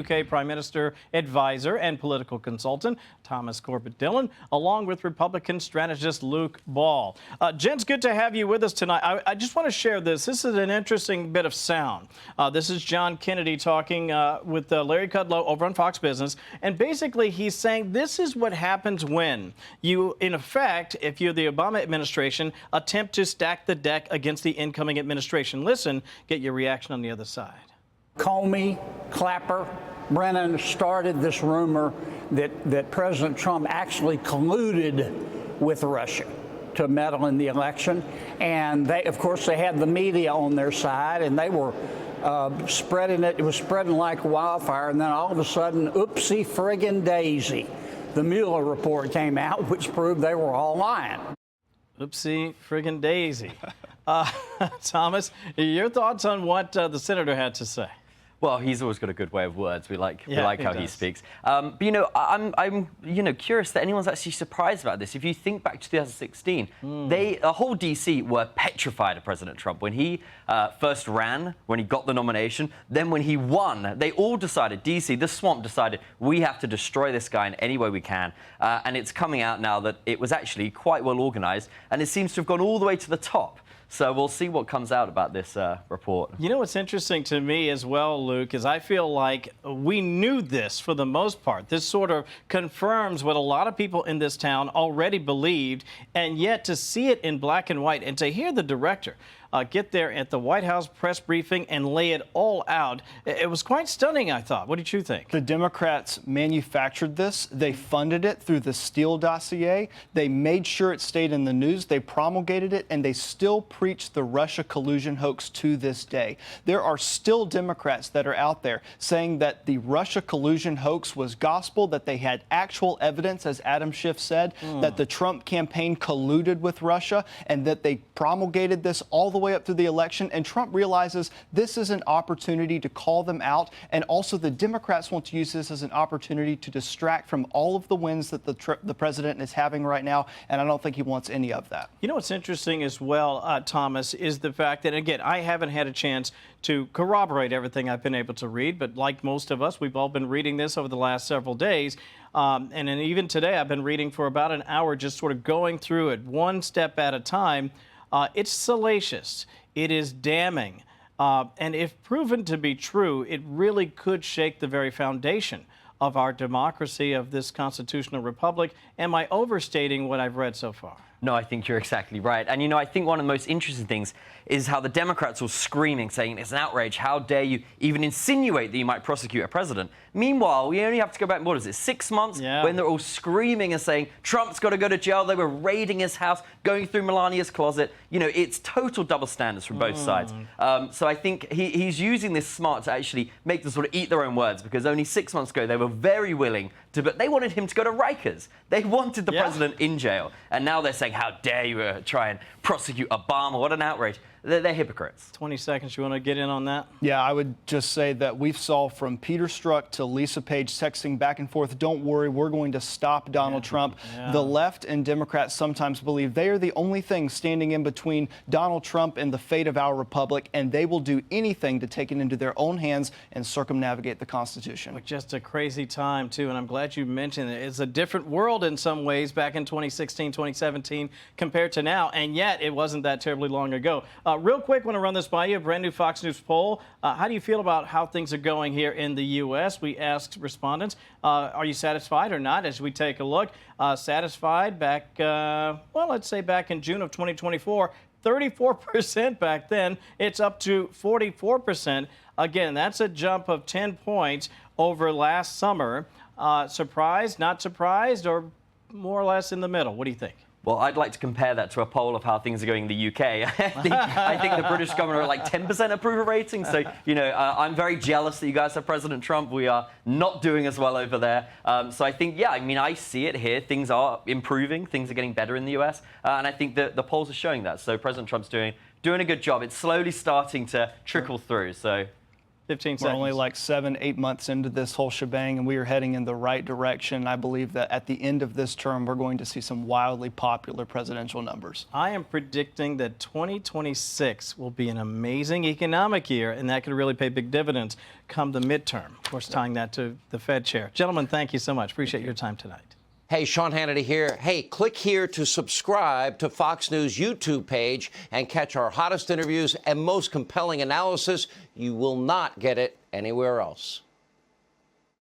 UK Prime Minister advisor and political consultant Thomas Corbett-Dillon, along with Republican strategist Luke Ball. Gents, good to have you with us tonight. I just want to share this. This is an interesting bit of sound. This is John Kennedy talking with Larry Kudlow over on Fox Business, and basically he's saying this is what happens when you, in effect, if you're the Obama administration, attempt to stack the deck against the incoming administration. Listen, get your reaction on the other side. Comey, Clapper, Brennan started this rumor that President Trump actually colluded with Russia to meddle in the election. And they, of course, they had the media on their side, and they were spreading it. It was spreading like wildfire. And then all of a sudden, oopsie friggin' daisy, the Mueller report came out, which proved they were all lying. Oopsie friggin' daisy. Thomas, your thoughts on what the senator had to say? Well, he's always got a good way of words. We like how he speaks. But I'm curious that anyone's actually surprised about this. If you think back to 2016, the whole DC were petrified of President Trump when he first ran, when he got the nomination. Then when he won, they all decided, DC, the swamp decided, we have to destroy this guy in any way we can. And it's coming out now that it was actually quite well organized, and it seems to have gone all the way to the top. So we'll see what comes out about this report. You know what's interesting to me as well, Luke, is I feel like we knew this for the most part. This sort of confirms what a lot of people in this town already believed, and yet to see it in black and white and to hear the director get there at the White House press briefing and lay it all out. It was quite stunning, I thought. What did you think? The Democrats manufactured this. They funded it through the Steele dossier. They made sure it stayed in the news. They promulgated it, and they still preach the Russia collusion hoax to this day. There are still Democrats that are out there saying that the Russia collusion hoax was gospel, that they had actual evidence, as Adam Schiff said, that the Trump campaign colluded with Russia, and that they promulgated this all the way up through the election. And Trump realizes this is an opportunity to call them out. And also the Democrats want to use this as an opportunity to distract from all of the wins that the president is having right now. And I don't think he wants any of that. You know what's interesting as well, Thomas, is the fact that, again, I haven't had a chance to corroborate everything I've been able to read. But like most of us, we've all been reading this over the last several days. And then even today, I've been reading for about an hour, just sort of going through it one step at a time. It's salacious. It is damning. And if proven to be true, it really could shake the very foundation of our democracy, of this constitutional republic. Am I overstating what I've read so far? No, I think you're exactly right. And, I think one of the most interesting things is how the Democrats were screaming, saying it's an outrage. How dare you even insinuate that you might prosecute a president? Meanwhile, we only have to go back, what is it, 6 months? Yeah. When they're all screaming and saying, Trump's got to go to jail. They were raiding his house, going through Melania's closet. It's total double standards from both sides. So I think he's using this smart to actually make them sort of eat their own words, because only 6 months ago, they were very willing to, but they wanted him to go to Rikers. They wanted the president in jail. And now they're saying, how dare you try and prosecute Obama? What an outrage. They're hypocrites. 20 seconds. You want to get in on that? Yeah, I would just say that we've saw from Peter Strzok to Lisa Page texting back and forth, don't worry, we're going to stop Donald Trump. The left and Democrats sometimes believe they are the only thing standing in between Donald Trump and the fate of our republic, and they will do anything to take it into their own hands and circumnavigate the Constitution. Just a crazy time, too, and I'm glad you mentioned it. It's a different world in some ways back in 2016, 2017 compared to now, and yet it wasn't that terribly long ago. Real quick, want to run this by you. A brand new Fox News poll. How do you feel about how things are going here in the U.S.? We asked respondents, are you satisfied or not? As we take a look, satisfied back, let's say back in June of 2024, 34% back then. It's up to 44%. Again, that's a jump of 10 points over last summer. Surprised, not surprised, or more or less in the middle? What do you think? Well, I'd like to compare that to a poll of how things are going in the UK. I think the British government are like 10% approval rating. So, I'm very jealous that you guys have President Trump. We are not doing as well over there. So I think, I see it here. Things are improving. Things are getting better in the US. And I think that the polls are showing that. So President Trump's doing a good job. It's slowly starting to trickle through. So 15 We're seconds. only like 7-8 months into this whole shebang, and we are heading in the right direction. I believe that at the end of this term, we're going to see some wildly popular presidential numbers. I am predicting that 2026 will be an amazing economic year, and that could really pay big dividends come the midterm. Of course, tying that to the Fed chair. Gentlemen, thank you so much. Appreciate your time tonight. Hey, Sean Hannity here. Hey, click here to subscribe to Fox News YouTube page and catch our hottest interviews and most compelling analysis. You will not get it anywhere else.